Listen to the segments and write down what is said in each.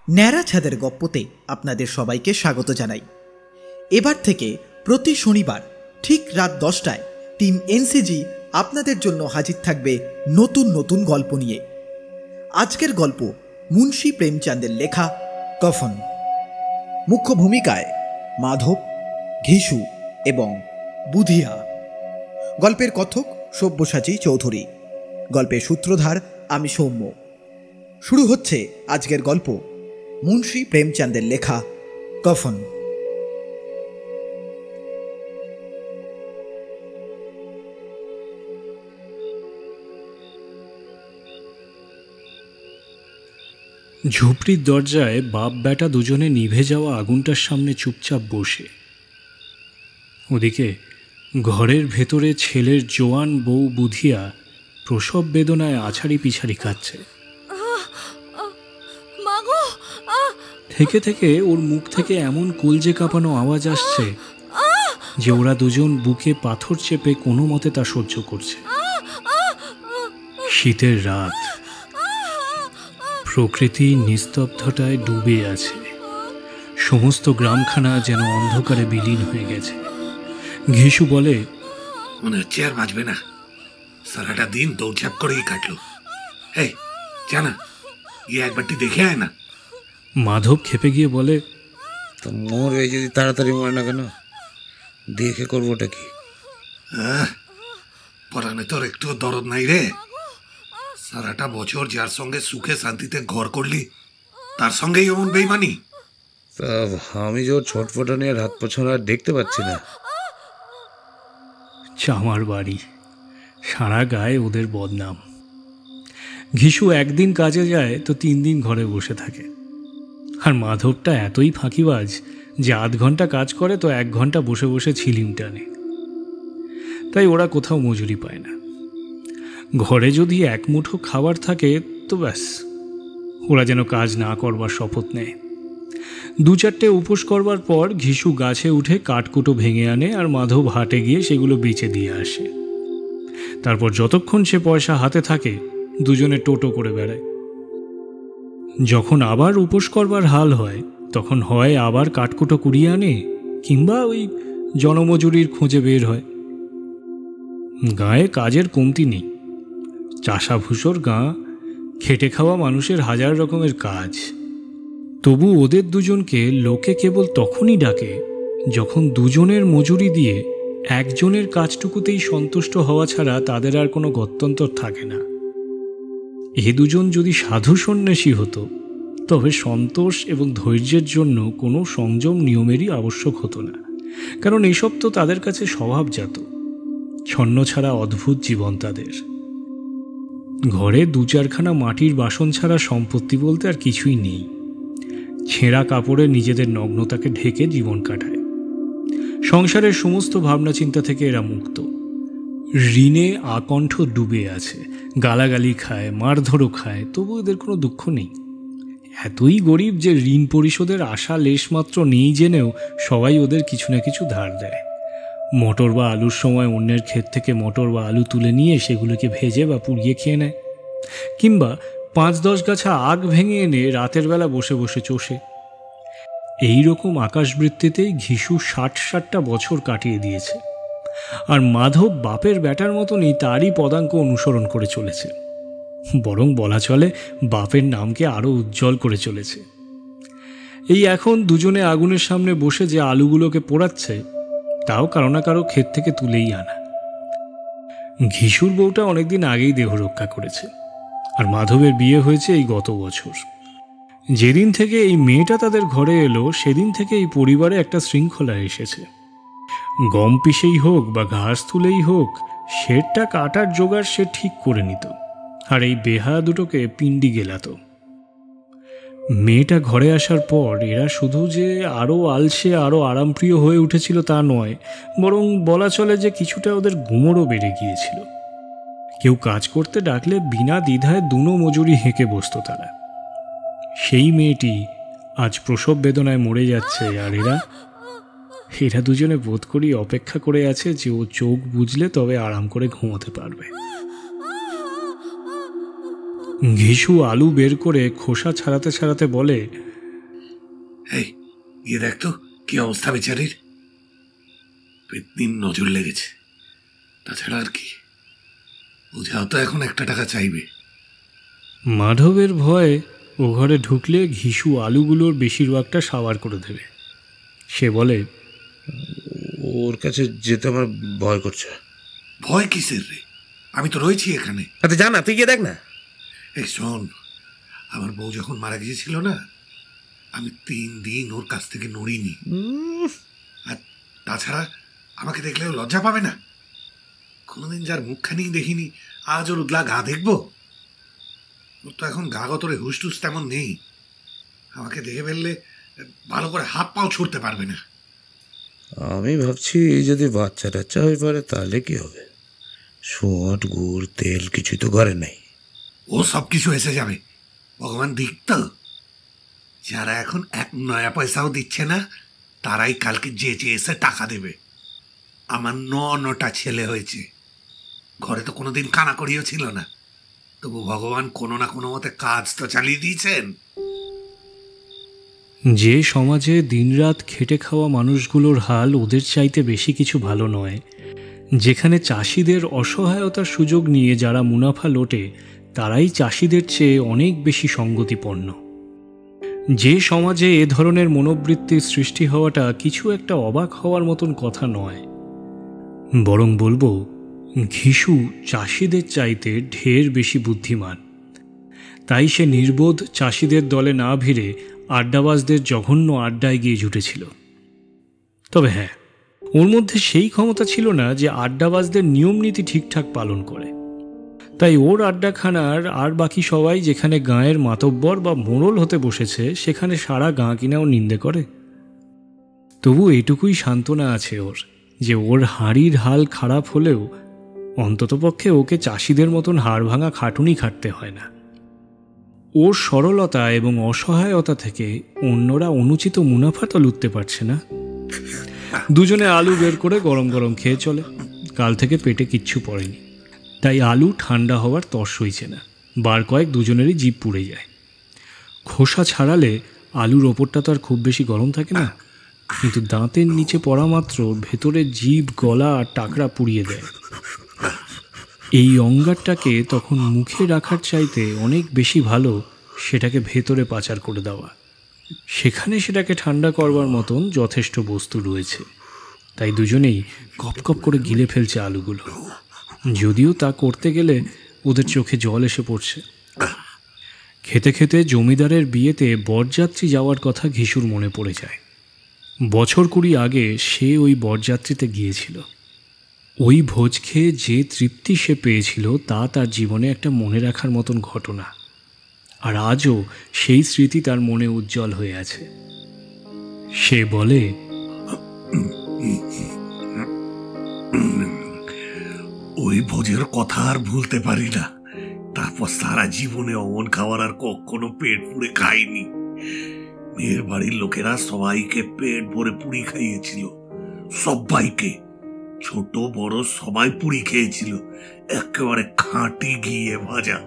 ন্যাড়া ছাদের গপ্পতে আপনাদের সবাইকে স্বাগত জানাই। এবার থেকে প্রতি শনিবার ঠিক রাত 10টায় টিম এনসিজি আপনাদের জন্য হাজির থাকবে নতুন নতুন গল্প নিয়ে। আজকের গল্প মুন্সী প্রেমচাঁদের লেখা কফন। মুখ্য ভূমিকায় মাধব, ঘিসু এবং বুধিয়া। গল্পের কথক সব্যসাচী চৌধুরী। গল্পের সূত্রধার আমি সৌম্য। শুরু হচ্ছে আজকের গল্প মুন্সী প্রেমচাঁদের লেখা কফন। ঝুপড়ির দরজায় বাপ বেটা দুজনে নিভে যাওয়া আগুনটার সামনে চুপচাপ বসে। ওদিকে ঘরের ভেতরে ছেলের জোয়ান বউ বুধিয়া প্রসব বেদনায় আছাড়ি পিছাড়ি কাচ্ছে। থেকে থেকে ওর মুখ থেকে এমন কলজে কাঁপানো আওয়াজ আসছে যে ওরা দুজন বুকে পাথর চেপে কোনো মতে তা সহ্য করছে। শীতের রাত, প্রকৃতি নিস্তব্ধতায় ডুবে আছে। সমস্ত গ্রামখানা যেন অন্ধকারে বিলীন হয়ে গেছে। ঘিসু বলে, মনে হচ্ছে আর বাঁচবে না, সারাটা দিন দৌড়ঝাঁপ করেই কাটলো। এই জানা, গিয়ে একবারটি দেখে আয় না। মাধব খেপে গিয়ে বলে, তো মরবে যদি তাড়াতাড়ি মরে না কেন? দেখে করবোটা কি? পরানে তোর একটু দরদ নাই রে। সারাটা বছর যার সঙ্গে সুখে শান্তিতে ঘর করলি, তার সঙ্গেই এমন বেইমানি। তা আমি যে ওর ছটফটানি আর হাত পছন্দ আর দেখতে পাচ্ছি না। চামার বাড়ি, সারা গায়ে ওদের বদনাম। ঘিসু একদিন কাজে যায় তো 3 দিন ঘরে বসে থাকে। আর মাধবটা এতই ফাঁকিবাজ যে 8 ঘন্টা কাজ করে তো 1 ঘন্টা বসে বসে ছিলিম টানে। তাই ওরা কোথাও মজুরি পায় না। ঘরে যদি 1 মুঠো খাবার থাকে তো ব্যাস, ওরা যেন কাজ না করবার শপথ নেয়। 2-4টে উপোস করবার পর ঘিসু গাছে উঠে কাঠকুটো ভেঙে আনে আর মাধব হাটে গিয়ে সেগুলো বেচে দিয়ে আসে। তারপর যতক্ষণ সে পয়সা হাতে থাকে দুজনে টোটো করে বেড়ায়। যখন আবার উপোস করবার হাল হয় তখন হয় আবার কাঠকুটো কুড়িয়ে আনে, কিংবা ওই জনমজুরির খোঁজে বের হয়। গায়ে কাজের কমতি নেই। চাষাভুষোর গাঁ, খেটে খাওয়া মানুষের 1000 রকমের কাজ। তবু ওদের দুজনকে লোকে কেবল তখনই ডাকে যখন দুজনের মজুরি দিয়ে একজনের কাজটুকুতেই সন্তুষ্ট হওয়া ছাড়া তাদের আর কোনো গত্যন্তর থাকে না। এ দুজন যদি সাধু সন্ন্যাসী হতো তবে সন্তোষ এবং ধৈর্যের জন্য কোনো সংযম নিয়মেরই আবশ্যক হতো না, কারণ এসব তো তাদের কাছে স্বভাবজাত। ছন্ন ছাড়া অদ্ভুত জীবন তাদের। ঘরে 2-4খানা মাটির বাসন ছাড়া সম্পত্তি বলতে আর কিছুই নেই। ছেঁড়া কাপড়ে নিজেদের নগ্নতাকে ঢেকে জীবন কাটায়। সংসারের সমস্ত ভাবনা চিন্তা থেকে এরা মুক্ত। ঋণে আকণ্ঠ ডুবে আছে, গালাগালি খায়, মারধরও খায়, তবু এদের কোনো দুঃখ নেই। এতই গরিব যে ঋণ পরিশোধের আশা লেশমাত্র নেই জেনেও সবাই ওদের কিছু না কিছু ধার দেয়। মটর বা আলুর সময় অন্যের ক্ষেত থেকে মটর বা আলু তুলে নিয়ে সেগুলোকে ভেজে বা পুড়িয়ে খেয়ে নেয়, কিংবা 5-10 গাছা আগ ভেঙে এনে রাতের বেলা বসে বসে চষে। এইরকম আকাশবৃত্তিতেই ঘিসু 60-60টা বছর কাটিয়ে দিয়েছে। আর মাধব বাপের ব্যাটার মতনই তারই পদাঙ্ক অনুসরণ করে চলেছে, বরং বলা চলে বাপের নামকে আরও উজ্জ্বল করে চলেছে। এই এখন দুজনে আগুনের সামনে বসে যে আলুগুলোকে পোড়াচ্ছে তাও কারো না কারো ক্ষেত থেকে তুলেই আনা। ঘিসুর বউটা অনেকদিন আগেই দেহ রক্ষা করেছে, আর মাধবের বিয়ে হয়েছে এই গত বছর। যেদিন থেকে এই মেয়েটা তাদের ঘরে এলো সেদিন থেকে এই পরিবারে একটা শৃঙ্খলা এসেছে। গম পিষেই হোক বা ঘাস তুলেই হোক, শেরটা কাটার জোগাড় সে ঠিক করে নিত, আর এই বেহা দুটোকে পিণ্ডি গেলাত। মেয়েটা ঘরে আসার পর এরা শুধু যে আরও আলসে আরও আরামপ্রিয় হয়ে উঠেছিল তা নয়, বরং বলা চলে যে কিছুটা ওদের গুমরও বেড়ে গিয়েছিল। কেউ কাজ করতে ডাকলে বিনা দ্বিধায় দুনো মজুরি হেঁকে বসত তারা। সেই মেয়েটি আজ প্রসব বেদনায় মরে যাচ্ছে, আর এরা দুজনে বোধ করি অপেক্ষা করে আছে যে ও চোখ বুঝলে তবে আরাম করে ঘুমোতে পারবে। ঘিসু আলু বের করে খোসা ছাড়াতে ছাড়াতে বলে, এই গিয়ে দেখ তো কি অবস্থা বেচারির, পেতনির নজর লেগেছে, তাছাড়া আর কি, বুঝাও তো এখন 1 টাকা চাইবে। মাধবের ভয়ে ও ঘরে ঢুকলে ঘিসু আলুগুলোর বেশিরভাগটা সাবার করে দেবে। সে বলে, ওর কাছে যেতে আমার ভয় করছে। ভয় কিসের রে, আমি তো রয়েছি এখানে। আচ্ছা যা না, তুই গিয়ে দেখ না। এই শোন, আমার বউ যখন মারা গিয়েছিল না, আমি 3 দিন ওর কাছ থেকে নড়িনি। আর তাছাড়া আমাকে দেখলেও লজ্জা পাবে না? কোনোদিন যার মুখখানি দেখিনি, আজ ওর উদলা গা দেখবো? ওর তো এখন গা গতরে হুস টুস তেমন নেই, আমাকে দেখে ফেললে ভালো করে হাত পাও ছুটতে পারবে না। আমি ভাবছি যদি বাচ্চা টাচ্চা হয়ে পড়ে তাহলে কি হবে? সোঁট গুড় তেল কিছুই তো ঘরে নেই। ও সব কিছু এসে যাবে, ভগবান দিক। যারা এখন 1 নয়া পয়সাও দিচ্ছে না, তারাই কালকে যে এসে টাকা দেবে। আমার 9টা ছেলে হয়েছে, ঘরে তো কোনোদিন কানাকড়িও ছিল না, তবু ভগবান কোনো না কোনো মতে কাজ তো চালিয়ে দিয়েছেন। যে সমাজে দিনরাত খেটে খাওয়া মানুষগুলোর হাল ওদের চাইতে বেশি কিছু ভালো নয়, যেখানে চাষিদের অসহায়তার সুযোগ নিয়ে যারা মুনাফা লোটে তারাই চাষিদের চেয়ে অনেক বেশি সঙ্গতিপন্ন, যে সমাজে এ ধরনের মনোবৃত্তির সৃষ্টি হওয়াটা কিছু একটা অবাক হওয়ার মতন কথা নয়, বরং বলবো ঘিসু চাষিদের চাইতে ঢের বেশি বুদ্ধিমান। তাই সে নির্বোধ চাষিদের দলে না ভিড়ে আড্ডাবাজদের জঘন্য আড্ডায় গিয়ে জুটেছিল। তবে হ্যাঁ, ওর মধ্যে সেই ক্ষমতা ছিল না যে আড্ডাবাজদের নিয়মনীতি ঠিকঠাক পালন করে। তাই ওর আড্ডাখানার আর বাকি সবাই যেখানে গাঁয়ের মাতব্বর বা মোড়ল হতে বসেছে সেখানে সারা গাঁ কিনাও নিন্দে করে। তবু এটুকুই সান্ত্বনা আছে ওর যে ওর হাঁড়ির হাল খারাপ হলেও অন্ততপক্ষে ওকে চাষিদের মতন হাড় ভাঙা খাটুনি খাটতে হয় না। ওর সরলতা এবং অসহায়তা থেকে অন্যরা অনুচিত মুনাফা তো লুটতে পারছে না। দুজনে আলু বের করে গরম গরম খেয়ে চলে। কাল থেকে পেটে কিচ্ছু পড়েনি, তাই আলু ঠান্ডা হওয়ার তর সইছে না। বার কয়েক দুজনেরই জিভ পুড়ে যায়। খোসা ছাড়ালে আলুর ওপরটা তো আর খুব বেশি গরম থাকে না, কিন্তু দাঁতের নিচে পড়া মাত্র ভেতরে জিভ গলা আর টাকরা পুড়িয়ে দেয়। এই অঙ্গারটাকে তখন মুখে রাখার চাইতে অনেক বেশি ভালো সেটাকে ভেতরে পাচার করে দেওয়া। সেখানে সেটাকে ঠান্ডা করবার মতন যথেষ্ট বস্তু রয়েছে, তাই দুজনেই কপ কপ করে গিলে ফেলছে আলুগুলো। যদিও তা করতে গেলে ওদের চোখে জল এসে পড়ছে। খেতে খেতে জমিদারের বিয়েতে বরযাত্রী যাওয়ার কথা ঘিসুর মনে পড়ে যায়। বছর 20 আগে সে ওই বরযাত্রীতে গিয়েছিল। ওই ভোজ খেয়ে যে তৃপ্তি সে পেয়েছিল তা তার জীবনে একটা মনে রাখার মতন ঘটনা, আর আজও সেই স্মৃতি তার মনে উজ্জ্বল হয়ে আছে। সে বলে, ওই ভোজের কথা আর ভুলতে পারি না। তারপর সারা জীবনে অমন খাবার আর কখনো পেট পুড়ে খাইনি। মেয়ের বাড়ির লোকেরা সবাইকে পেট ভরে পুরি খাইয়েছিল, সবাইকে, ছোট বড় সবাই পুরি খেয়েছিল, একেবারে খাঁটি ঘিয়ে ভাজা,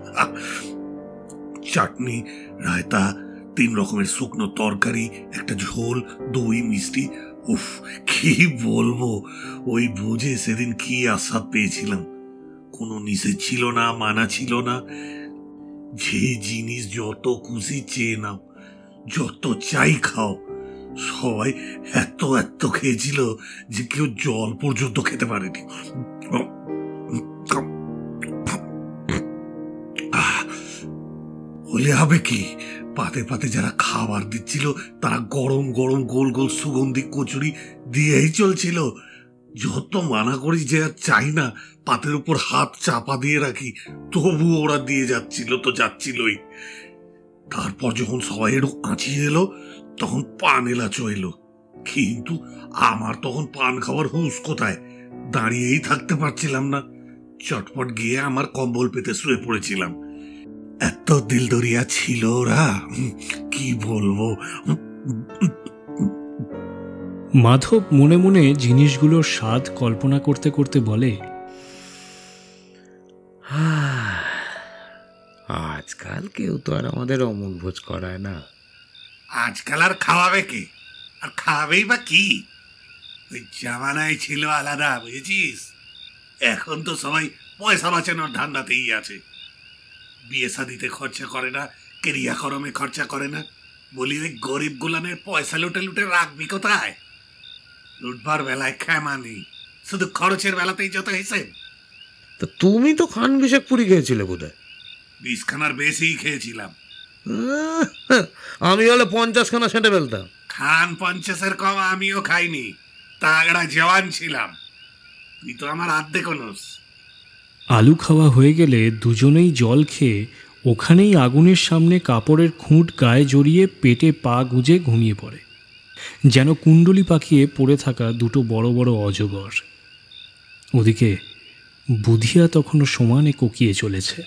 চাটনি, রায়তা, 3 রকমের শুকনো তরকারি, একটা ঝোল, দই, মিষ্টি। উফ, কি বলবো, ওই ভোজে সেদিন কি আস্বাদ পেয়েছিলাম। কোনো নিষেধ ছিল না, মানা ছিল না। যে জিনিস যত খুশি চেয়ে নাও, যত চাই খাও। সবাই এত এত খেয়েছিল যে কেউ জল পর্যন্ত খেতে পারেনি। হলে হবে কি, পাতে পাতে যারা খাবার দিচ্ছিল তারা গরম গরম গোল গোল সুগন্ধি কচুরি দিয়েই চলছিল। যত মানা করি যে আর চাই না, পাতের উপর হাত চাপা দিয়ে রাখি, তবু ওরা দিয়ে যাচ্ছিল তো যাচ্ছিলই। তারপর যখন সবাই একটু আঁচিয়ে এলো তখন পান এলাচো এলো, কিন্তু আমার তখন পান খাওয়ার হুঁশ কোথায়, দাঁড়িয়েই থাকতে পারছিলাম না। চটপট গিয়ে আমার কম্বল পেতে শুয়ে পড়েছিলাম। এত দিলদরিয়া ছিল ওরা, কি বলবো। মাধব মনে মনে জিনিসগুলোর স্বাদ কল্পনা করতে করতে বলে, আজকাল কেউ তো আর আমাদের অমন ভোজ করায় না। আজকাল আর খাওয়াবে কে, আর খাওয়াবেই বা কি? ওই জামানায় ছিল আলাদা, বুঝেছিস? এখন তো সবাই পয়সা বাঁচানোর ধান্দাতেই আছে। বিয়ে শাদিতে খরচা করে না, ক্রিয়াকর্মে খরচা করে না। বলি ওই গরিব গুলানের পয়সা লুটে লুটে রাখবি কোথায়? লুটবার বেলায় ক্ষমা নেই, শুধু খরচের বেলাতেই যত হিসেব। তা তুমি তো খান বিশেক পুরি খেয়েছিলে বোধহয়। 20 খানার বেশিই খেয়েছিলাম। আমি হলে 50 খানা সেঁটে ফেলতাম। খান 50-এর কম আমিও খাইনি, তাগড়া জওয়ান ছিলাম। তুই তো আমার আর্ধেক নোস। আলু খাওয়া হয়ে গেলে দুজনেই জল খেয়ে ওখানেই আগুনের সামনে কাপড়ের খুঁট গায়ে জড়িয়ে পেটে পা গুজে ঘুমিয়ে পড়ে, যেন কুণ্ডলি পাকিয়ে পড়ে থাকা দুটো বড় বড় অজগর। ওদিকে বুধিয়া তখনও সমানে কোকিয়ে চলেছে।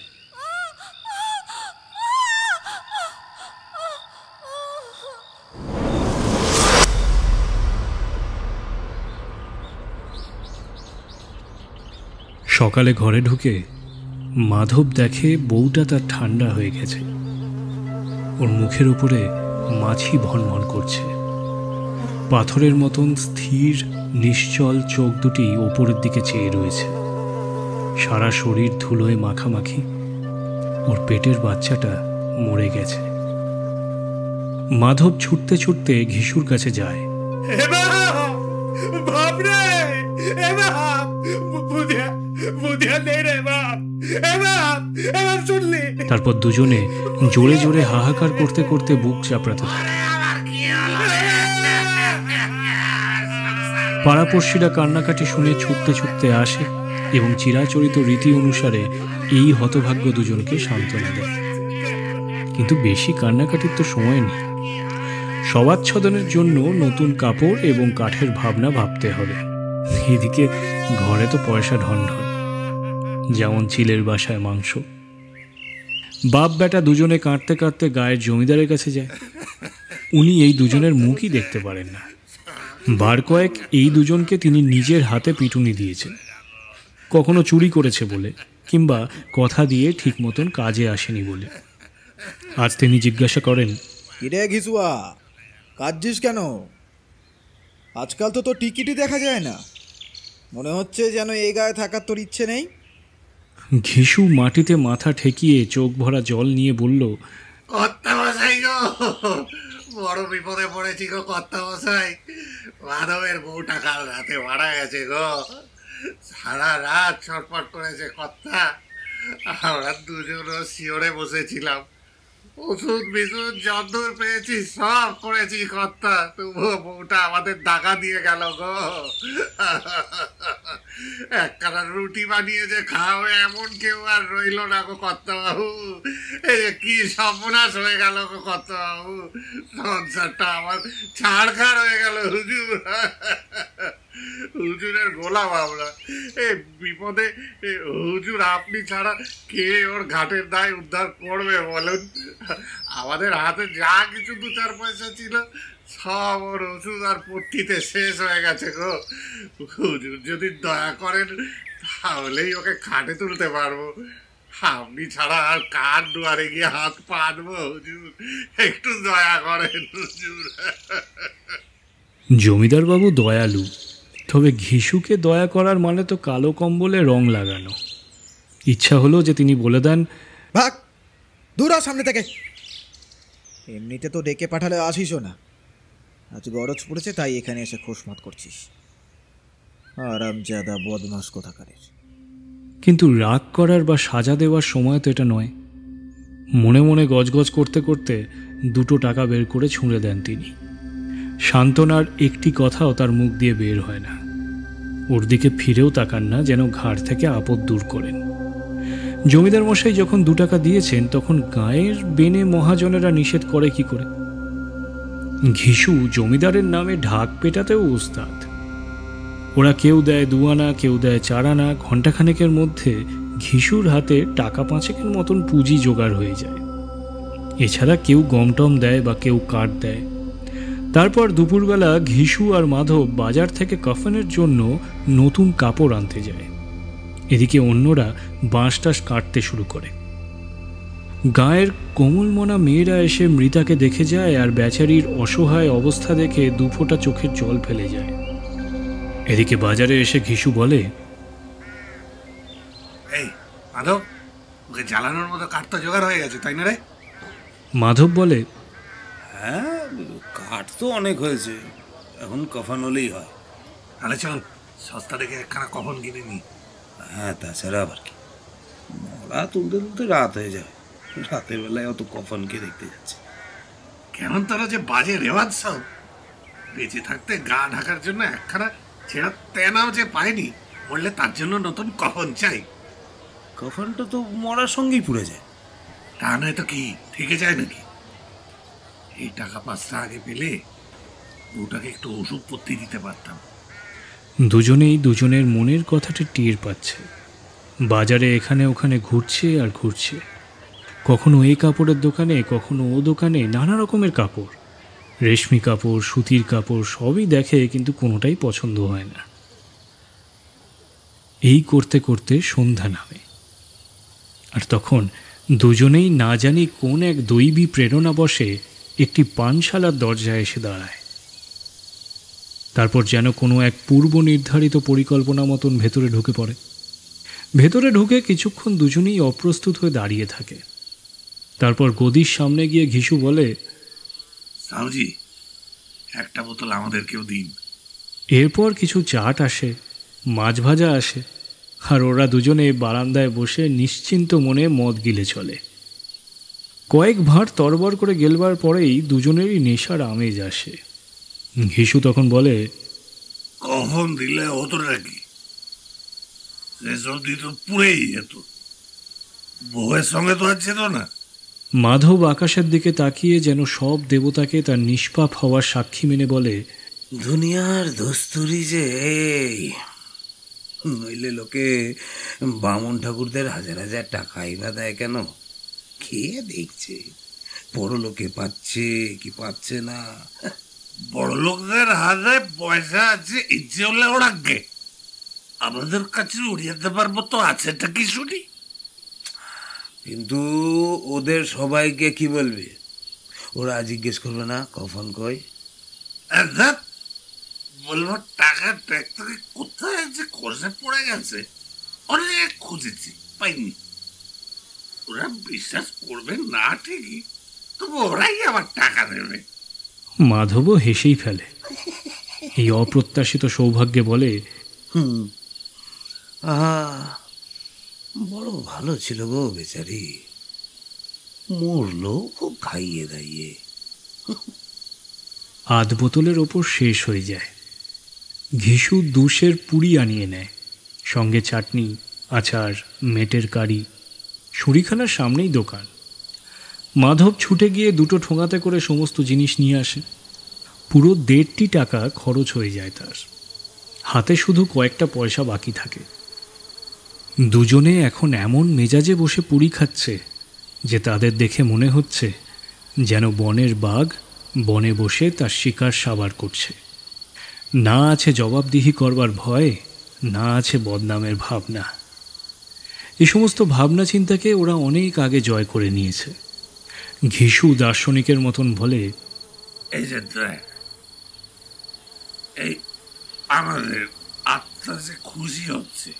সকালে ঘরে ঢুকে মাধব দেখে বউটা তার ঠান্ডা হয়ে গেছে। ওর মুখের উপরে মাছি ভনভন করছে। পাথরের মতন স্থির নিশ্চল চোখ দুটি ওপরের দিকে চেয়ে রয়েছে। সারা শরীর ধুলোয় মাখামাখি। ওর পেটের বাচ্চাটা মরে গেছে। মাধব ছুটতে ছুটতে ঘিসুর কাছে যায়। তারপর দুজনে জোরে জোরে হাহাকার করতে করতে বুক চাপড়াতে থাকে। পাড়াপড়শিরা কান্নাকাটি শুনে ছুটতে ছুটতে আসে এবং চিরাচরিত রীতি অনুসারে এই হতভাগ্য দুজনকে সান্ত্বনা দেয়। কিন্তু বেশি কান্নাকাটির তো সময় নেই। সবাচ্ছদনের জন্য নতুন কাপড় এবং কাঠের ভাবনা ভাবতে হবে। এদিকে ঘরে তো পয়সা ঢন ঢন, যেমন চিলের বাসায় মাংস। বাপ বেটা দুজনে কাঁদতে কাঁদতে গায়ের জমিদারের কাছে যায়। উনি এই দুজনের মুখই দেখতে পারেন না। বার কয়েক এই দুজনকে তিনি নিজের হাতে পিটুনি দিয়েছেন, কখনো চুরি করেছে বলে, কিংবা কথা দিয়ে ঠিক মতন কাজে আসেনি বলে। আজ তিনি জিজ্ঞাসা করেন, কিরে ঘিসুয়া, কাঁদছিস কেন? আজকাল তো তোর টিকিটই দেখা যায় না। মনে হচ্ছে যেন এই গায়ে থাকার তোর ইচ্ছে নেই। ঘিসু মাটিতে মাথা ঠেকিয়ে চোখ ভরা জল নিয়ে বলল, কর্তামশাই গো, বড় বিপদে পড়েছি গো কর্তামশাই। মাধবের বউটা কাল রাতে মারা গেছে গো। সারা রাত ছটফট করেছে কর্তা। আমরা দুজনও শিওরে বসেছিলাম। ওষুধ বিশুধ যদ্দূর পেয়েছি সব করেছি কর্তা, তবুও বউটা আমাদের দাগা দিয়ে গেল গো। একখানা রুটি বানিয়ে যে খাওয়াবে এমন কেউ আর রইল না গো কর্তাবাবু। এই যে কি সর্বনাশ হয়ে গেল গো কর্তাবাবু। সংসারটা আমার ছাড়খাড় হয়ে গেল হুজুর। হুজুরের গোলাম আমরা। এই বিপদে হুজুর আপনি ছাড়া কে ওর ঘাটের দায় উদ্ধার করবে বলুন? আমাদের হাতে যা কিছু 2-4 পয়সা ছিল সব ওর ওষুধ আর পট্টিতে শেষ হয়ে গেছে গো। হুজুর যদি দয়া করেন তাহলেই ওকে খাটে তুলতে পারবো। আপনি ছাড়া আর কার দুয়ারে গিয়ে হাত পাতবো হুজুর? একটু দয়া করেন হুজুর। জমিদার বাবু দয়ালু, তবে ঘিসুকে দয়া করার মানে তো কালো কম্বলে রং লাগানো। ইচ্ছা হলো যে তিনি বলে দেন, ভাগ, দূর হ সামনে থেকে। এমনিতে তো ডেকে পাঠালে আসিসও না, আজ গরজ পড়েছে তাই এখানে এসে খোশমত করছিস। আরামজাদা বদমাস কোথাকারের। কিন্তু রাগ করার বা সাজা দেওয়ার সময় তো এটা নয়। মনে মনে গজগজ করতে করতে 2 টাকা বের করে ছুঁড়ে দেন তিনি। সান্ত্বনার একটি কথাও তার মুখ দিয়ে বের হয় না। ওর দিকে ফিরেও তাকান না, যেন ঘাড় থেকে আপদ দূর করেন। জমিদার মশাই যখন 2 টাকা দিয়েছেন তখন গায়ের বেনে মহাজনেরা নিষেধ করে কি করে? ঘিসু জমিদারের নামে ঢাক পেটাতেও উস্তাদ। ওরা কেউ দেয় 2 আনা, কেউ দেয় 4 আনা। ঘণ্টাখানেকের মধ্যে ঘিসুর হাতে টাকা 5 মতন পুঁজি জোগাড় হয়ে যায়। এছাড়া কেউ গমটম দেয় বা কেউ কাঠ দেয়। তারপর দুপুরবেলা ঘিসু আর মাধব বাজার থেকে কাফনের জন্য নতুন কাপড় আনতে যায়। এদিকে অন্যরা বাঁশ টাস কাটতে শুরু করে। গায়ের কোমলমনা মেয়েরা এসে মৃতাকে দেখে যায় আর বেচারির অসহায় অবস্থা দেখে 2 ফোঁটা চোখের জল ফেলে যায়। এদিকে বাজারে এসে ঘিসু বলে, এই মাধব, ওকে জ্বালানোর মতো কাঠ তো জোগাড় হয়ে গেছে, তাই না রে? মাধব বলে, হ্যাঁ, কাঠ তো অনেক হয়েছে, এখন কফন হলেই হয়। তাহলে চল সস্তা দেখে একখানা কফন কিনে নি। হ্যাঁ, তাছাড়া আবার কি, মরা তুলতে তুলতে রাত হয়ে যায়, রাতের বেলায় অত কফনকে দেখতে যাচ্ছে। কেমন তারা যে বাজে রেওয়াজ সব! বেঁচে থাকতে গা ঢাকার জন্য একখানা ছেঁড়া তেনাও যে পায়নি, বললে তার জন্য নতুন কফন চাই। কফনটা তো মরার সঙ্গেই পুড়ে যায়। তা নয় তো কি থেকে যায় নাকি? এই টাকা 5টা আগে পেলে বউটাকে একটু ওষুধ পত্তি দিতে পারতাম। দুজনেই দুজনের মনের কথাটা টের পাচ্ছে। বাজারে এখানে ওখানে ঘুরছে আর ঘুরছে। কখনো এই কাপড়ের দোকানে, কখনো ও দোকানে, নানা রকমের কাপড়, রেশমি কাপড়, সুতির কাপড় সবই দেখে, কিন্তু কোনোটাই পছন্দ হয় না। এই করতে করতে সন্ধ্যা নামে। আর তখন দুজনেই না জানি কোন এক দৈবী প্রেরণা বসে একটি পানশালার দরজায় এসে দাঁড়ায়। তারপর যেন কোনো এক পূর্ব নির্ধারিত পরিকল্পনা মতন ভেতরে ঢুকে পড়ে। ভেতরে ঢুকে কিছুক্ষণ দুজনেই অপ্রস্তুত হয়ে দাঁড়িয়ে থাকে। তারপর গদির সামনে গিয়ে ঘিসু বলে, সাউজি, একটা বোতল আমাদেরকেও দিন। এরপর কিছু চাট আসে, মাছ ভাজা আসে, আর ওরা দুজনে বারান্দায় বসে নিশ্চিন্ত মনে মদ গিলে চলে। কয়েক ভাঁড় তরবর করে গেলবার পরেই দুজনেরই নেশার আমেজ আসে। ঘিসু তখন বলে, কখন দিলে হতো নাকি? সেসব দিত পুড়েই যেত, বউয়ের সঙ্গে তো আর যেত না। মাধব আকাশের দিকে তাকিয়ে যেন সব দেবতাকে তার নিষ্পাপ হওয়ার সাক্ষী মেনে বলে, দুনিয়ার দস্তুরি যে এই, নইলে লোকে বামুন ঠাকুরদের হাজার হাজার টাকাই বা দেয় কেন? খেয়ে দেখছে বড় লোকে পাচ্ছে কি পাচ্ছে না। বড় লোকদের হাতে পয়সা আছে, ইচ্ছে হলে ওড়াকে আমাদের কাছে উড়িয়ে পারবো তো আছেটা কি শুনি। কিন্তু ওদের সবাইকে কি বলবে? ওরা জিজ্ঞেস করবে না কখন কই? বলবো টাকা ট্যাগ থেকে কোথায় যে খসে পড়ে গেছে, অনেক খুঁজেছি পাইনি। ওরা বিশ্বাস করবে না ঠিকই, তবু ওরাই আবার টাকা দেবে। মাধবও হেসেই ফেলে। এই অপ্রত্যাশিত সৌভাগ্যে বলে, আহা, বড় ভালো ছিল গো বেচারি, মরলো খুব খাইয়ে দাইয়ে। 8 বোতলের ওপর শেষ হয়ে যায়। ঘিসু 2 সের পুরি আনিয়ে নেয়, সঙ্গে চাটনি, আচার, মেটের কারি। সুরিখানার সামনেই দোকান। মাধব ছুটে গিয়ে 2টো ঠোঙাতে করে সমস্ত জিনিস নিয়ে আসে। পুরো 1.5 টাকা খরচ হয়ে যায় তার। হাতে শুধু কয়েকটা পয়সা বাকি থাকে। দুজনে এখন এমন মেজাজে বসে পুরি খাচ্ছে যে তাদের দেখে মনে হচ্ছে যেন বনের বাঘ বনে বসে তার শিকার সাবার করছে। না আছে জবাবদিহি করবার ভয়, না আছে বদনামের ভাবনা। এই সমস্ত ভাবনা চিন্তাকে ওরা অনেক আগে জয় করে নিয়েছে। ঘিসু দার্শনিকের মতন বলে, এই যে দেখ, এই আমাদের আত্মা যে খুশি হচ্ছে,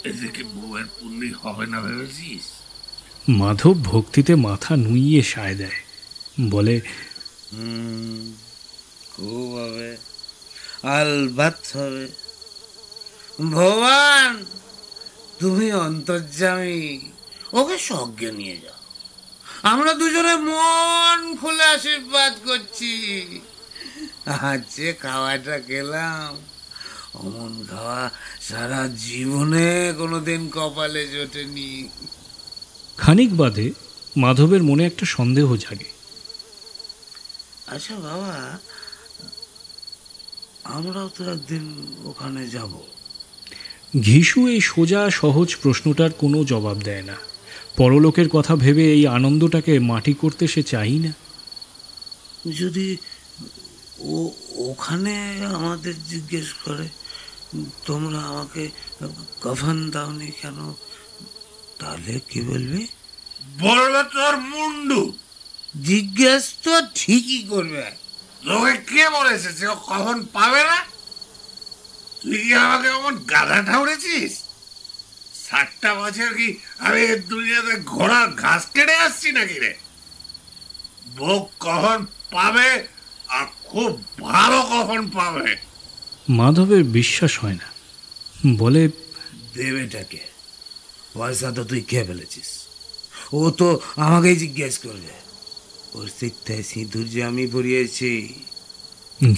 এতে কি বউয়ের পুণ্যি হবে না ভেবেছিস? মাধব ভক্তিতে মাথা নুইয়ে সায় দেয়, বলে, খুব হবে, আলবাত হবে। ভগবান, তুমি অন্তর্যামী, ওকে সজ্ঞে নিয়ে যাও। আমরা দুজনে মন খুলে আশীর্বাদ করছি। আজ যে খাওয়াটা খেলাম, অমন খাওয়া সারা জীবনে কোনোদিন কপালে জোটেনি। খানিক বাদে মাধবের মনে একটা সন্দেহ জাগে। আচ্ছা বাবা, আমরাও তো একদিন ওখানে যাব। ঘিসু এই সোজা সহজ প্রশ্নটার কোনো জবাব দেয় না। পরলোকের কথা ভেবে এই আনন্দটাকে মাটি করতে সে চাই না। যদি ও ওখানে আমাদের জিজ্ঞেস করে তোমরা আমাকে কাফন দাওনি কেন, তাহলে কি বলবে? বললো তোর মুন্ডু। জিজ্ঞেস তো ঠিকই করবে। তোকে কে বলেছে যে ও কখন পাবে না? তুই কি আমাকে এমন গাধা ঠাউরেছিস? 60টা বছর কি আমি এই দুনিয়াতে ঘোড়ার ঘাস কেটে আসছি নাকি রে? বউ কখন পাবে, আর খুব ভালো কখন পাবে। মাধবের বিশ্বাস হয় না, বলে, দেবেটাকে পয়সা তো তুই খেয়ে ফেলেছিস, ও তো আমাকেই জিজ্ঞেস করবে। ওর সিদ্ধায় সিঁদুর যে আমি পরিয়েছি।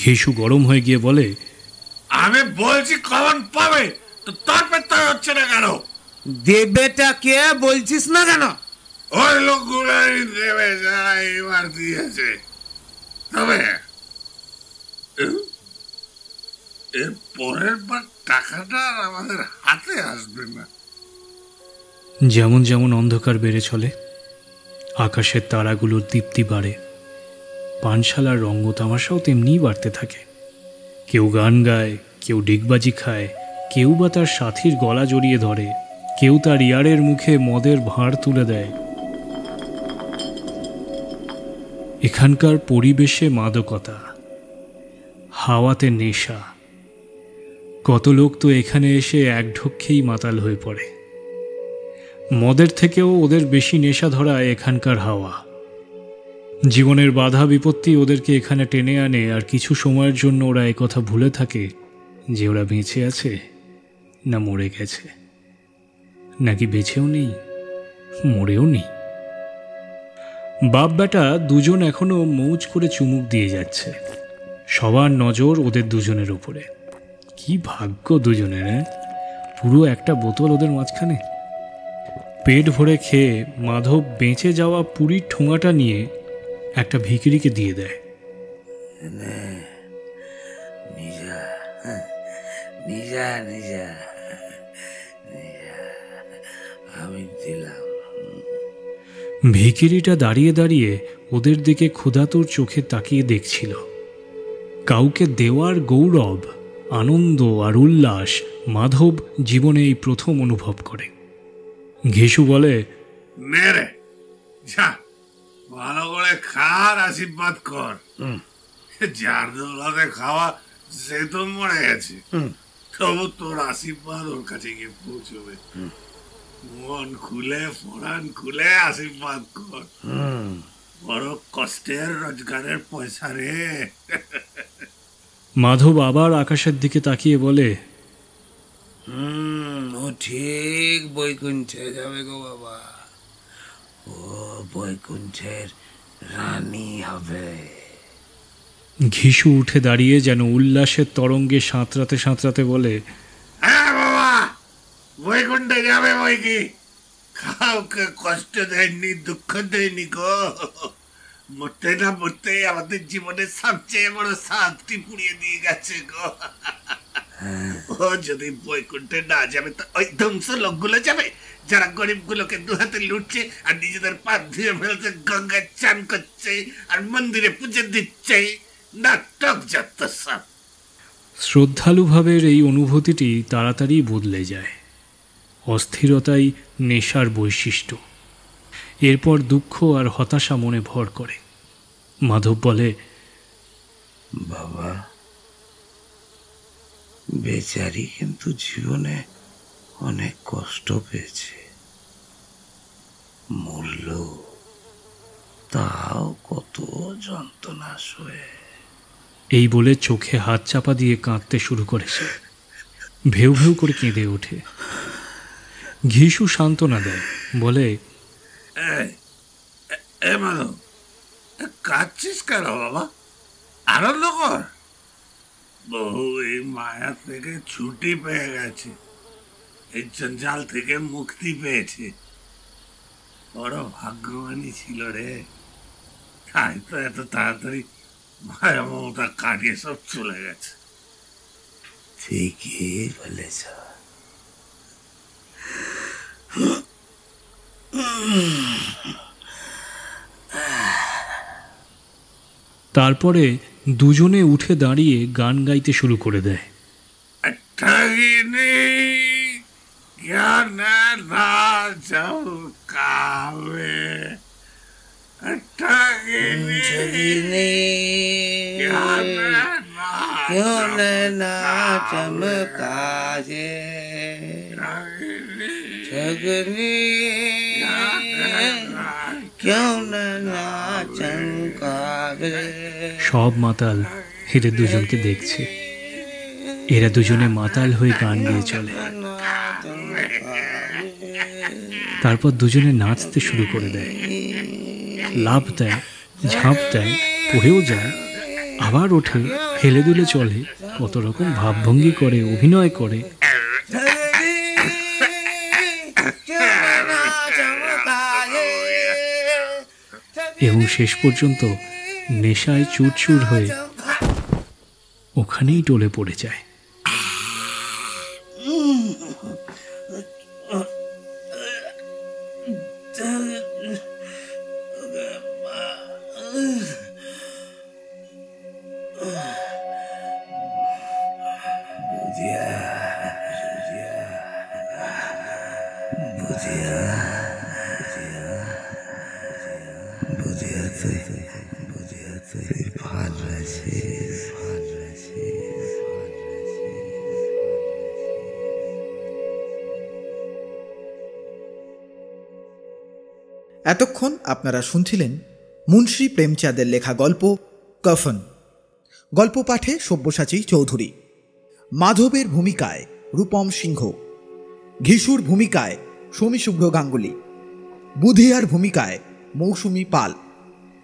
ঘিসু গরম হয়ে গিয়ে বলে, আমি বলছি কখন পাবে, তো তোর পেতে হচ্ছে না কেন? দেবেটাকে বলছিস না কেন? ওই লোকগুলাই দেবে যারা এবার দিয়েছে। তবে এর পরের বার টাকাটা আর আমাদের হাতে আসবে না। যেমন যেমন অন্ধকার বেড়ে চলে, আকাশের তারাগুলোর দীপ্তি বাড়ে, পানশালার রঙ্গ তামাশাও তেমনিই বাড়তে থাকে। কেউ গান গায়, কেউ ডিগবাজি খায়, কেউ বা তার সাথীর গলা জড়িয়ে ধরে, কেউ তার ইয়ারের মুখে মদের ভাঁড় তুলে দেয়। এখানকার পরিবেশে মাদকতা, হাওয়াতে নেশা। কত লোক তো এখানে এসে এক ঢোক-খেই মাতাল হয়ে পড়ে। মদের থেকেও ওদের বেশি নেশা ধরা এখানকার হাওয়া। জীবনের বাধা বিপত্তি ওদেরকে এখানে টেনে আনে, আর কিছু সময়ের জন্য ওরা একথা ভুলে থাকে যে ওরা বেঁচে আছে না মরে গেছে, নাকি বেঁচেও নেই মরেও নেই। বাপ বেটা দুজন এখনো মৌজ করে চুমুক দিয়ে যাচ্ছে। সবার নজর ওদের দুজনের উপরে। কি ভাগ্য দুজনের, পুরো একটা বোতল ওদের মাঝখানে। পেট ভরে খেয়ে মাধব বেঁচে যাওয়া পুরীর ঠোঙাটা নিয়ে একটা ভিখিরিকে দিয়ে দেয়। নিজা নিজা নিজা আমি দিলাম। ভিখিরিটা দাঁড়িয়ে দাঁড়িয়ে ওদের দিকে ক্ষুধাতুর চোখে তাকিয়ে দেখছিল। কাউকে দেওয়ার গৌরব, আনন্দ আর উল্লাস মাধব জীবনে এই প্রথম অনুভব করে। ঘিসু বলে, নে রে, যা ভালো করে খার আশীর্বাদ কর। যার দৌলতে খাওয়া সে তো মরে গেছে, তবু তোর আশীর্বাদ ওর কাছে গিয়ে পৌঁছবে। মন খুলে পরাণ খুলে আশীর্বাদ কর। বড় কষ্টের রোজগারের পয়সা রে। মাধব আবার আকাশের দিকে তাকিয়ে বলে, ও ঠিক বৈকুণ্ঠে যাবে গো বাবা, ও বৈকুণ্ঠের রানী হবে। ঘিসু উঠে দাঁড়িয়ে যেন উল্লাসের তরঙ্গে সাঁতরাতে সাঁতরাতে বলে, হ্যাঁ বাবা, বৈকুণ্ঠে যাবে বই কি, কাউকে কষ্ট দেয়নি, দুঃখ দেয়নি গো। মরতে না মরতে আমাদের জীবনের সবচেয়ে বড় শান্তি পুড়িয়ে দিয়ে গেছে গো। ও যদি বৈকুণ্ঠে না যাবে তো ওই ধ্বংস লোকগুলো যাবে, যারা গরিব গুলোকে দুহাতে লুটছে আর নিজেদের পা ধুয়ে ফেলছে, গঙ্গায় চান করছে আর মন্দিরে পুজো দিচ্ছে। নাটক যত সব। শ্রদ্ধালুভাবের এই অনুভূতিটি তাড়াতাড়ি বদলে যায়। অস্থিরতাই নেশার বৈশিষ্ট্য। এরপর দুঃখ আর হতাশা মনে ভর করে। মাধব বলে, বাবা, বেচারি কিন্তু জীবনে অনেক কষ্ট পেয়েছে, মরল তাও কত যন্ত্রণা সয়ে। এই বলে চোখে হাত চাপা দিয়ে কাঁদতে শুরু করেছে। ভেউ ভেউ করে কেঁদে ওঠে। ঘিসু সান্ত্বনা দেয়, বলে, মাধব, কাঁদছিস কেন বাবা? আনন্দ কর। বহু এই মায়া থেকে ছুটি পেয়ে গেছে, এই জঞ্জাল থেকে মুক্তি পেয়েছে। বড় ভাগ্যবানই ছিল রে, তাই তো এত তাড়াতাড়ি মায়া মমতা কাটিয়ে সব চলে গেছে। ঠিকই বলেছ। তারপরে দুজনে উঠে দাঁড়িয়ে গান গাইতে শুরু করে দেয়। ठगिनी ज्ञान ना चमकावे, ठगिनी ज्ञान क्यों ना चमकाजे, ठगनी क्यों ना चमकावे। সব মাতাল এদের দুজনকে দেখছে। এরা দুজনে মাতাল হয়ে গান গেয়ে চলে। তারপর দুজনে নাচতে শুরু করে দেয়, লাফ দেয়, ঝাঁপ দেয়, পড়েও যায়, আবার ওঠে, হেলে দুলে চলে, কত রকম ভাবভঙ্গি করে, অভিনয় করে। এবং শেষ পর্যন্ত নেশায় চুরচুর হয়ে ওখানেই টলে পড়ে যায়। এতক্ষণ আপনারা শুনছিলেন মুন্সী প্রেমচাঁদের লেখা গল্প কফন। গল্প পাঠে সব্যসাচী চৌধুরী, মাধবের ভূমিকায় রূপম সিংহ, ঘিসুর ভূমিকায় সমীশুভ্র গাঙ্গুলি, বুধিয়ার ভূমিকায় মৌসুমী পাল,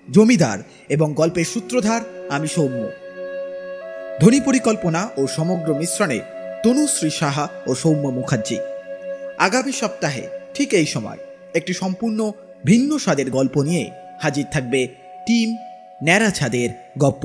জমিদার এবং গল্পের সূত্রধার আমি সৌম্য। ধ্বনি পরিকল্পনা ও সমগ্র মিশ্রণে তনুশ্রী সাহা ও সৌম্য মুখার্জি। আগামী সপ্তাহে ঠিক এই সময় একটি সম্পূর্ণ ভিন্ন স্বাদের গল্প নিয়ে হাজির থাকবে টিম ন্যাড়া ছাদের গপ্প।